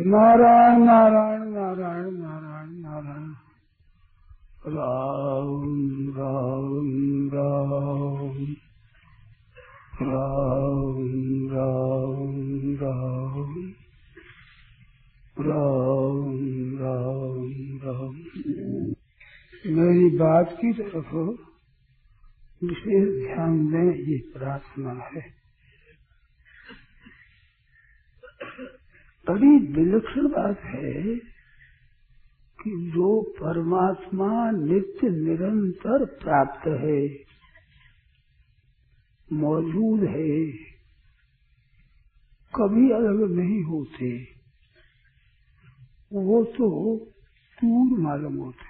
नारायण नारायण नारायण नारायण नारायण राम राम राम राम राम राम राम राम राम। मेरी बात की तरफ विशेष ध्यान दें, ये प्रार्थना है। बड़ी विलक्षण बात है कि जो परमात्मा नित्य निरंतर प्राप्त है, मौजूद है, कभी अलग नहीं होते, वो तो दूर मालूम होते।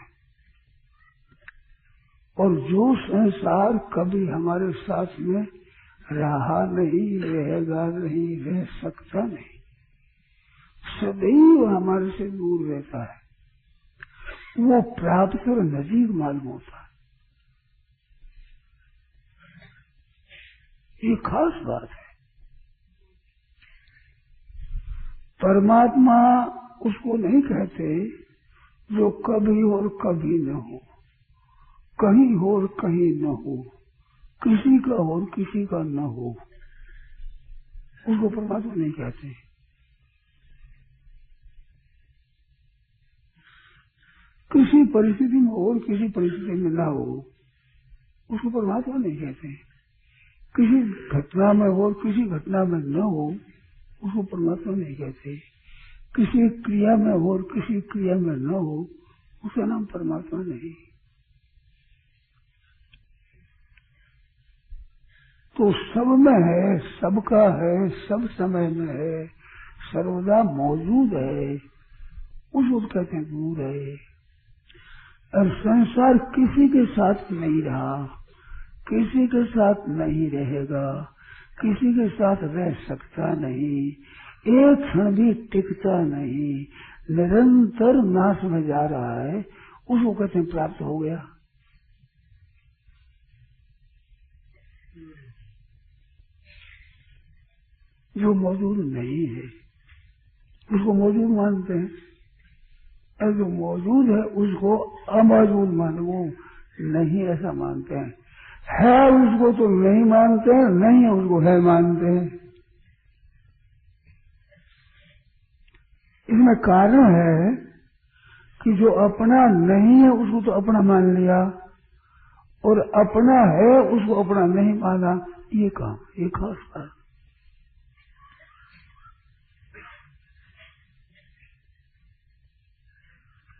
और जो संसार कभी हमारे साथ में रहा नहीं, रहेगा नहीं, रह सकता नहीं, सदैव हमारे से दूर रहता है, वो प्राप्त और नजीक मालूम होता है। ये खास बात है। परमात्मा उसको नहीं कहते जो कभी और कभी न हो, कहीं हो और कहीं न हो, किसी का हो और किसी का न हो, उसको परमात्मा नहीं कहते। किसी परिस्थिति में हो और किसी परिस्थिति में न हो, उसको परमात्मा नहीं कहते। किसी घटना में हो और किसी घटना में न हो, उसको परमात्मा नहीं कहते। किसी क्रिया में हो और किसी क्रिया में न हो, उसका नाम परमात्मा नहीं। तो सब में है, सबका है, सब समय में है, सर्वदा मौजूद है, उसको कहते हैं दूर है। और संसार किसी के साथ नहीं रहा, किसी के साथ नहीं रहेगा, किसी के साथ रह सकता नहीं, एक क्षण भी टिकता नहीं, निरंतर नाश में जा रहा है, उसको कहते हैं प्राप्त हो गया। जो मौजूद नहीं है उसको मौजूद मानते हैं, और जो मौजूद है उसको अमौजूद मानो नहीं, ऐसा मानते हैं। है उसको तो नहीं मानते हैं, नहीं है उसको है मानते हैं। इसमें कारण है कि जो अपना नहीं है उसको तो अपना मान लिया, और अपना है उसको अपना नहीं माना। ये काम, ये खास बात।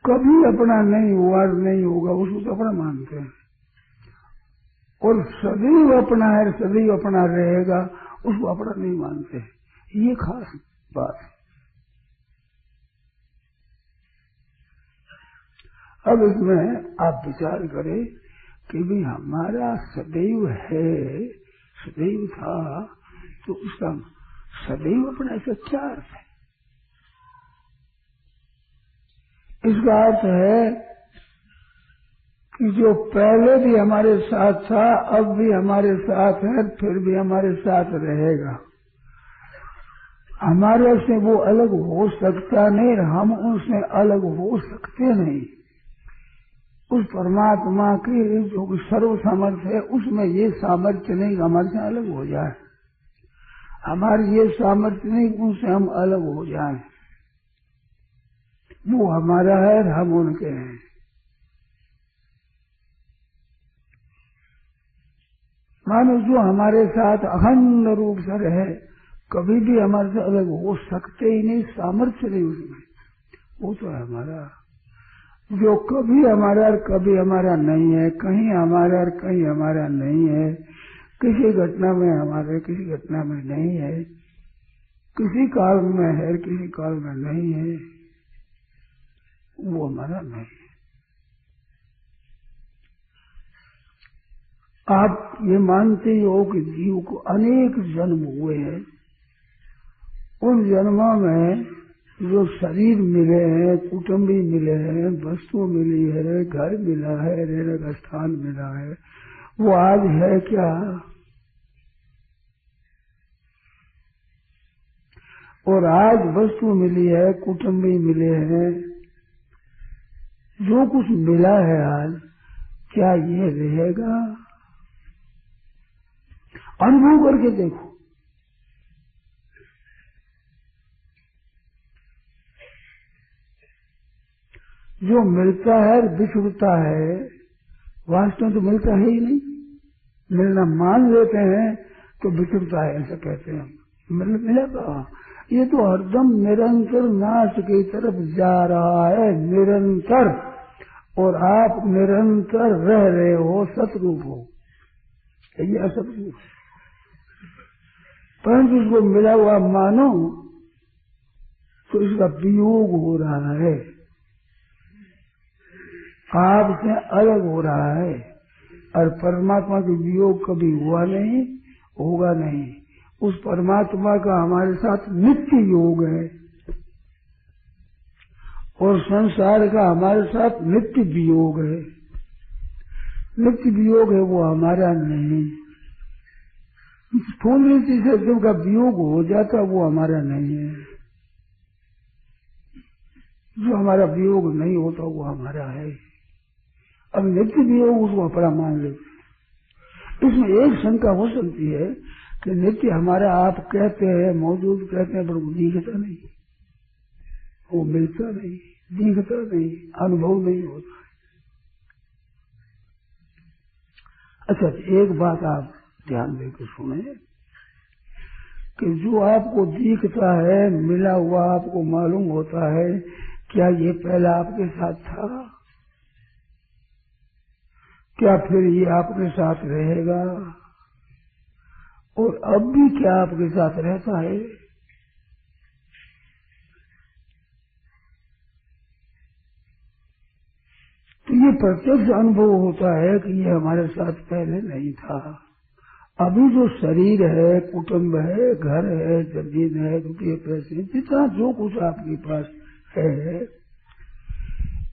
कभी अपना नहीं हुआ, नहीं होगा, उसको तो अपना मानते हैं। और सदैव अपना है, सदैव अपना रहेगा, उसको अपना नहीं मानते। ये खास बात है। अब इसमें आप विचार करें कि भी हमारा सदैव है, सदैव था, तो उसका सदैव अपना ऐसा क्या अर्थ है? इसका अर्थ है कि जो पहले भी हमारे साथ था, अब भी हमारे साथ है, फिर भी हमारे साथ रहेगा। हमारे से वो अलग हो सकता नहीं, हम उनसे अलग हो सकते नहीं। उस परमात्मा की जो सर्व सामर्थ्य है, उसमें ये सामर्थ्य नहीं कि हमारे से अलग हो जाए। हमारी ये सामर्थ्य नहीं कि उनसे हम अलग हो जाएं। वो हमारा है और हम उनके हैं। मानो जो हमारे साथ अखंड रूप से रहे, कभी भी हमारे से अलग हो सकते ही नहीं, सामर्थ्य नहीं उसमें, वो तो है हमारा। जो कभी हमारा और कभी हमारा नहीं है, कहीं हमारा और कहीं हमारा नहीं है, किसी घटना में हमारे, किसी घटना में नहीं है, किसी काल में है, किसी काल में नहीं है, वो हमारा नहीं है। आप ये मानते हो कि जीव को अनेक जन्म हुए हैं, उन जन्मों में जो शरीर मिले हैं, कुटुंबी मिले हैं, वस्तु मिली है, घर मिला है, रहने का स्थान मिला है, वो आज है क्या? और आज वस्तु मिली है, कुटुंब भी मिले हैं, जो कुछ मिला है आज, क्या ये रहेगा? अनुभव करके देखो। जो मिलता है बिछुड़ता है, वास्तव में तो मिलता है ही नहीं। मिलना मान लेते हैं तो बिछुड़ता है, ऐसा कहते हैं। मिलेगा ये तो हरदम निरंतर नाश की तरफ जा रहा है, निरंतर। और आप निरंतर रह रहे हो, सतरूप हो, ये असतरूप। परंतु इसको मिला हुआ मानो तो इसका वियोग हो रहा है, आपसे अलग हो रहा है। और परमात्मा के वियोग कभी हुआ नहीं, होगा नहीं। उस परमात्मा का हमारे साथ नित्य योग है, और संसार का हमारे साथ नित्य वियोग है। नित्य वियोग है वो हमारा नहीं। थोड़ी चीजें जिनका वियोग हो जाता वो हमारा नहीं है। जो हमारा वियोग नहीं होता वो हमारा है। अब नित्य वियोग उसको अपना मान लेते। इसमें एक शंका हो सकती है कि नित्य हमारा आप कहते हैं, मौजूद कहते हैं, पर वो दिखता नहीं, वो मिलता नहीं, दिखता नहीं, अनुभव नहीं होता। अच्छा, एक बात आप ध्यान देकर सुने कि जो आपको दिखता है, मिला हुआ आपको मालूम होता है, क्या ये पहला आपके साथ था? क्या फिर ये आपके साथ रहेगा? और अब भी क्या आपके साथ रहता है? तो ये प्रत्यक्ष अनुभव होता है कि ये हमारे साथ पहले नहीं था। अभी जो शरीर है, कुटुंब है, घर है, जमीन है, रुपये पैसे, जितना जो कुछ आपके पास है,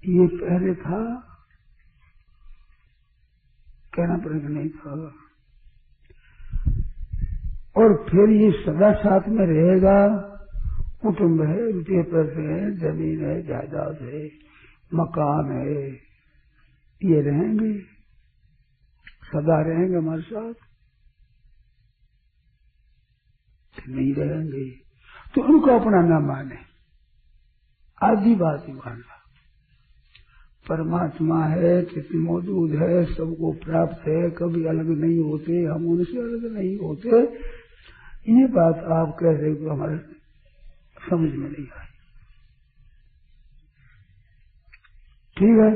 ये पहले था? कहना पड़ेगा नहीं था। और फिर ये सदा साथ में रहेगा। कुटुंब है, रुपये पैसे है, जमीन है, जायदाद है, मकान है, ये रहेंगे, सदा रहेंगे हमारे साथ? नहीं रहेंगे। तो उनको अपना न माने, आधी बात ही मानना। परमात्मा है, कितनी मौजूद है, सबको प्राप्त है, कभी अलग नहीं होते, हम उनसे अलग नहीं होते। ये बात आप कह रहे हो हमारे समझ में नहीं आई। ठीक है,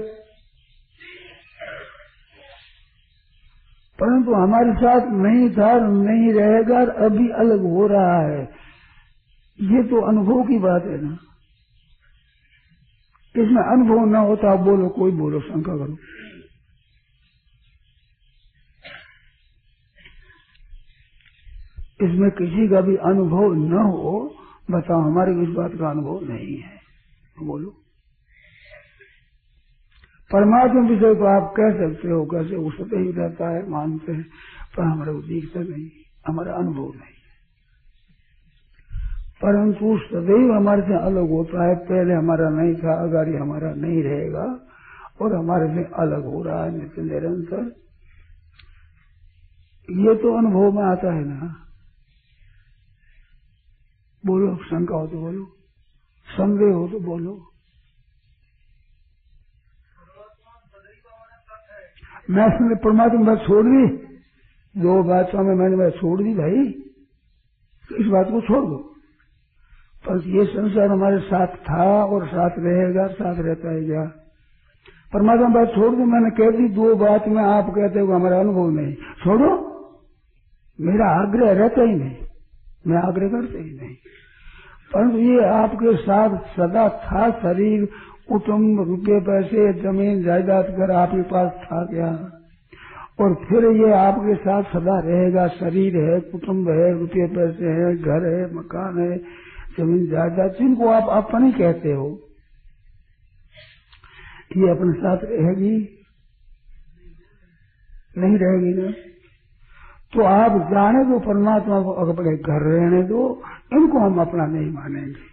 परंतु हमारे साथ नहीं था, नहीं रहेगा, अभी अलग हो रहा है, ये तो अनुभव की बात है ना। इसमें अनुभव न होता, आप बोलो, कोई बोलो, शंका करो। इसमें किसी का भी अनुभव न हो, बताओ, हमारे इस बात का अनुभव नहीं है, बोलो। परमात्मा विषय को आप कह सकते हो, कैसे वो सत्य ही रहता है, मानते हैं, पर हमारा दिखता नहीं, हमारा अनुभव नहीं। परंतु सदैव हमारे से अलग होता है, पहले हमारा नहीं था, अगर हमारा नहीं रहेगा, और हमारे से अलग हो रहा है नित्य निरंतर। ये तो अनुभव में आता है ना। बोलो, शंका हो तो बोलो, संदेह हो तो बोलो। मैं परमात्मा बात छोड़ दी, दो बातों में मैंने बात छोड़ दी भाई, तो इस बात को छोड़ दो। पर ये संसार हमारे साथ था और साथ रहेगा, साथ रहता है क्या? परमात्मा बात छोड़ दो, मैंने कह दी, दो बात में आप कहते हो हमारा अनुभव नहीं, छोड़ो। मेरा आग्रह रहता ही नहीं, मैं आग्रह करते ही नहीं। परंतु ये आपके साथ सदा था, शरीर, कुटुंब, रुपये पैसे, जमीन जायदाद, घर आपके पास था क्या? और फिर ये आपके साथ सदा रहेगा। शरीर है, कुटुंब है, रुपये पैसे है, घर है, मकान है, जमीन जायदाद, जिनको आप अपने कहते हो, ये अपने साथ रहेगी? नहीं रहेगी ना। तो आप जाने दो परमात्मा को, अपने घर रहने दो, इनको हम अपना नहीं मानेंगे।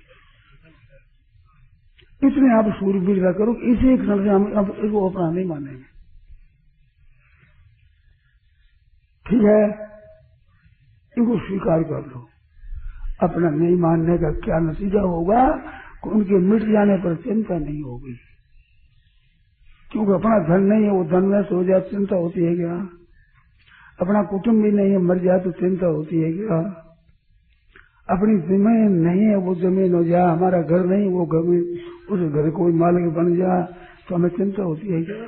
इतने आप सूरबीरता करो, इसी क्षण से हम अब इसको अपना नहीं मानेंगे। ठीक है, इनको स्वीकार कर लो। अपना नहीं मानने का क्या नतीजा होगा कि उनके मिट जाने पर चिंता नहीं होगी, क्योंकि अपना धन नहीं है, वो धन नष्ट हो जाए चिंता होती है क्या? अपना कुटुंब भी नहीं है, मर जाए तो चिंता होती है क्या? अपनी जमीन नहीं है, वो जमीन हो जाए, हमारा घर नहीं, वो घर में उस घर कोई मालिक बन जाए तो हमें चिंता होती है क्या?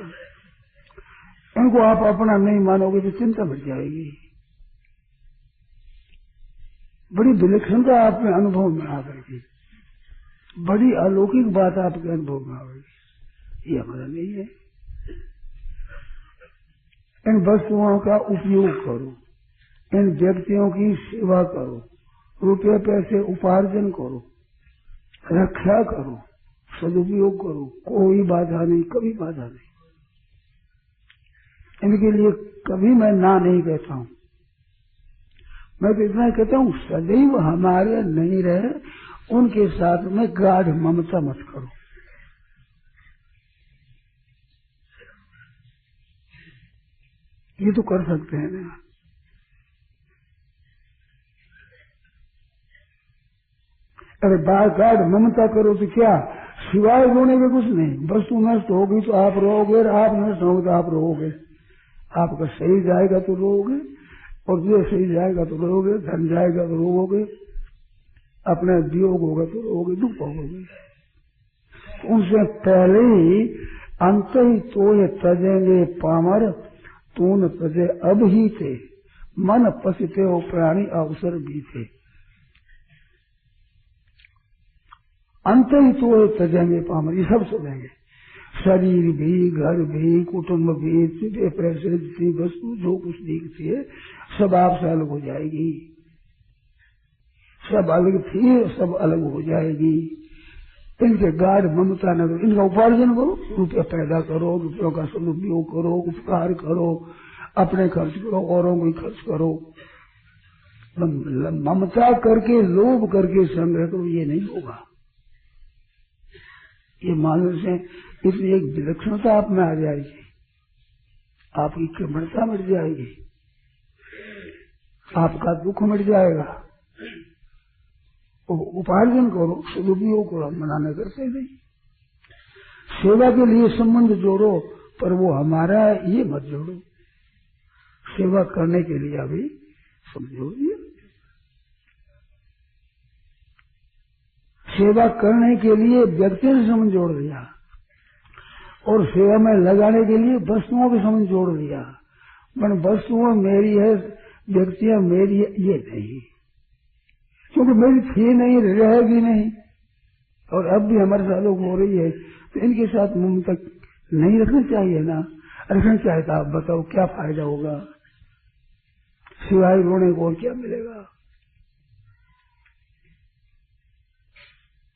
इनको आप अपना नहीं मानोगे तो चिंता बढ़ जाएगी। बड़ी विलक्षणता आपके अनुभव में आ गई, बड़ी अलौकिक बात आपके अनुभव में आ गई। ये हमारा नहीं है। इन वस्तुओं का उपयोग करो, इन व्यक्तियों की सेवा करो, रुपये पैसे उपार्जन करो, रक्षा करो, सदुपयोग करो, कोई बाधा नहीं, कभी बाधा नहीं। इनके लिए कभी मैं ना नहीं कहता हूं। मैं तो इतना कहता हूं, सदैव हमारे नहीं रहे, उनके साथ में गाढ़ ममता मत करो। ये तो कर सकते हैं ना। अरे गाढ़ ममता करो तो क्या, सिवाय रोने के कुछ नहीं। वस्तु नष्ट होगी तो आप रोओगे, आप नष्ट होगे तो आप रोओगे। आपका सही जाएगा तो रोओगे, और जो सही जाएगा तो रोओगे, धन जाएगा तो रोओगे, अपना वियोग होगा तो रोओगे, दुख होगे। उनसे पहले ही अंत ही तो ये तजेंगे पामर, तून तजे अब ही थे, मन पसते हो प्राणी अवसर भी थे। अंत ही तो ये तजेंगे पामर, ये सब सजेंगे। शरीर भी, घर भी, कुटुंब भी, तुझे पैसे जितनी वस्तु जो कुछ दिखती है सब आपसे अलग हो जाएगी। सब अलग थी, सब अलग हो जाएगी। इनके गाढ़ ममता न करो, इनका उपार्जन करो, रुपया पैदा करो, रुपयों का सदुपयोग करो, उपकार करो, अपने खर्च करो, औरों को खर्च करो। ममता करके, लोभ करके संग्रह करो, ये नहीं होगा। ये मानस से इसलिए एक विलक्षणता आप में आ जाएगी, आपकी कृमणता मिट जाएगी, आपका दुख मिट जाएगा। उपार्जन करो, सदुपयोग करो, मनाने करते नहीं। सेवा के लिए संबंध जोड़ो, पर वो हमारा ये मत जोड़ो। सेवा करने के लिए अभी समझो, सेवा करने के लिए व्यक्ति से संबंध जोड़ दिया, और सेवा में लगाने के लिए वस्तुओं के संबंध जोड़ दिया। पर वस्तुएं मेरी है, व्यक्तियां मेरी है, ये नहीं, क्योंकि मेरी थी नहीं, रहेगी नहीं, और अब भी हमारे साथ लोग हो रही है, तो इनके साथ ममता नहीं रखना चाहिए ना। रखना चाहिए था, आप बताओ क्या फायदा होगा, सिवाय रोने को और क्या मिलेगा?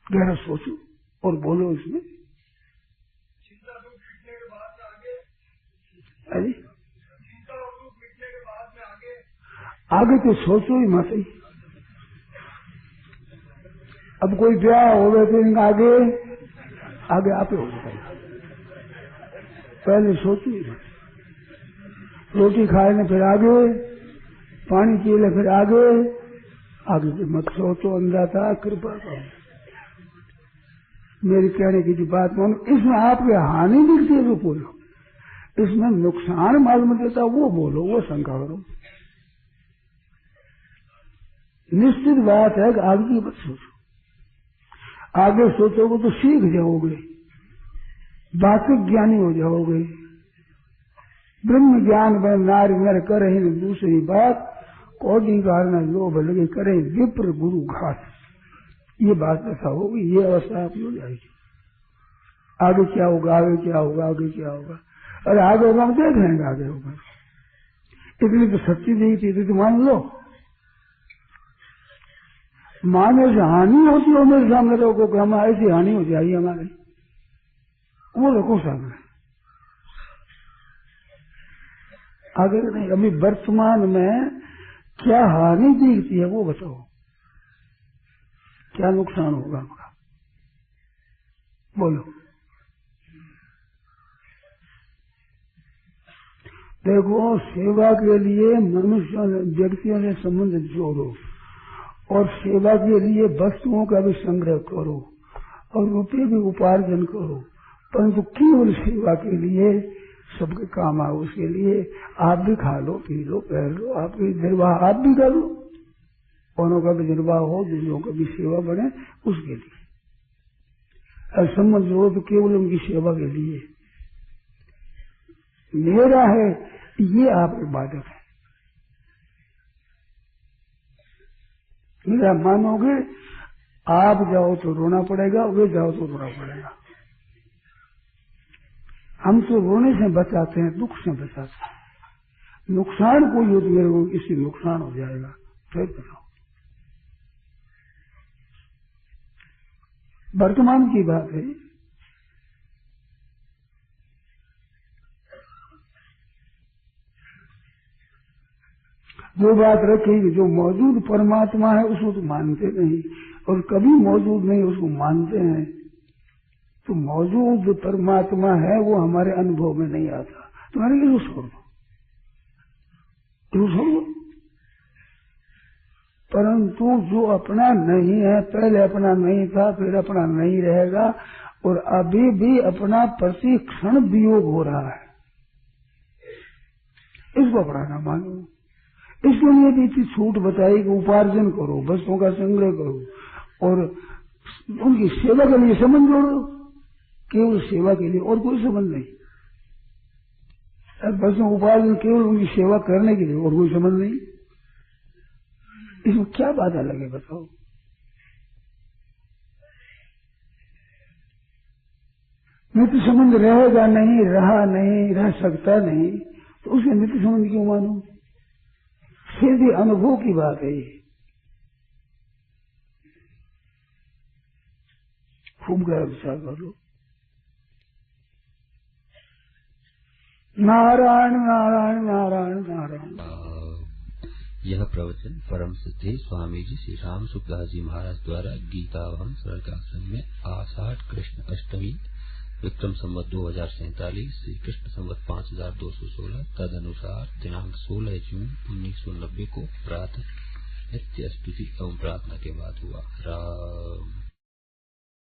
गहरा सोचो और बोलो इसमें। अरे आगे तो सोचो ही मत ही। अब कोई ब्याह हो गए तो इनका आगे आगे आप हो जाएगा, पहले सोचो ही मत। रोटी खाए ने फिर आगे, पानी पी ले फिर आगे, आगे तो मत सोचो। अंदाता कृपा करो, मेरी कहने की जो बात मानो, इसमें आपकी हानि दिखती है तो बोलो, इसमें नुकसान मालूम देता वो बोलो, वो शंका करो। निश्चित बात है कि आगे की मत सोचो, आगे सोचोगे तो सीख जाओगे, वास्तविक ज्ञानी हो जाओगे। ब्रह्म ज्ञान में नारी नर करे दूसरी बात, कोटि कारण लोभ लगे करे विप्र गुरु घात। ये बात ऐसा होगी, ये अवस्था आपकी हो जाएगी। आगे क्या होगा, आगे क्या होगा, आगे क्या होगा, अरे आगे होगा हम देख लेंगे, आगे होगा। इतनी तो सच्ची नहीं थी तो मान लो। माने से हानि होती हो मेरे सामने लोगों को, हम ऐसी हानि हो जाएगी हमारे, वो रखो सामने, आगे नहीं। अभी वर्तमान में क्या हानि दिखती है वो बताओ, क्या नुकसान होगा हमारा, बोलो। देखो, सेवा के लिए मनुष्य व्यक्तियों से संबंध जोड़ो और सेवा के लिए वस्तुओं का भी संग्रह करो और रुपये भी उपार्जन करो, परंतु केवल सेवा के लिए सबके काम आओ, उसके लिए आप भी खा लो, पी लो, पहन लो, आपकी निर्वाह आप भी कर लो, औरों का भी निर्वाह हो, दूसरों का भी सेवा बढ़े, उसके लिए। और संबंध जोड़ो तो केवल उनकी सेवा के लिए। मेरा है ये आप इबादत है, मेरा मानोगे, आप जाओ तो रोना पड़ेगा, वे जाओ तो रोना पड़ेगा। हम तो रोने से बचाते हैं, दुख से बचाते हैं। नुकसान कोई हो तो मेरे को इससे नुकसान हो जाएगा, फिर बताओ। वर्तमान की बात है। जो बात रखी, जो मौजूद परमात्मा है उसको तो मानते नहीं, और कभी मौजूद नहीं उसको मानते हैं, तो मौजूद जो परमात्मा है वो हमारे अनुभव में नहीं आता, तुम्हारे लिए छोड़ दो, छोड़ दो। परंतु जो अपना नहीं है, पहले अपना नहीं था, फिर अपना नहीं रहेगा, और अभी भी अपना प्रति क्षण वियोग हो रहा है, इसको अपना ना मानो। इसके लिए भी इतनी छूट बताई कि उपार्जन करो, वस्तुओं का संग्रह करो और उनकी सेवा के लिए संबंध जोड़ो, केवल सेवा के लिए, और कोई संबंध नहीं। वस्तुओं उपार्जन केवल उनकी सेवा करने के लिए, और कोई संबंध नहीं। इसमें क्या बाधा लगे बताओ। नित्य संबंध रहेगा नहीं, रहा नहीं, रह सकता नहीं, तो उसमें नित्य संबंध क्यों मानो? सीधी अनुभव की बात है ये। खूब गहरा विचार कर लो। नारायण नारायण नारायण नारायण। यह प्रवचन परम सिद्धि स्वामी जी श्री राम सुखदास जी महाराज द्वारा गीतावन सरकासन में आषाढ़ कृष्ण अष्टमी विक्रम संवत 2047 श्री कृष्ण संवत 5216 तदनुसार दिनांक 16 जून 1990 को प्रातः नित्य स्तुति एवं प्रार्थना के बाद हुआ। राम।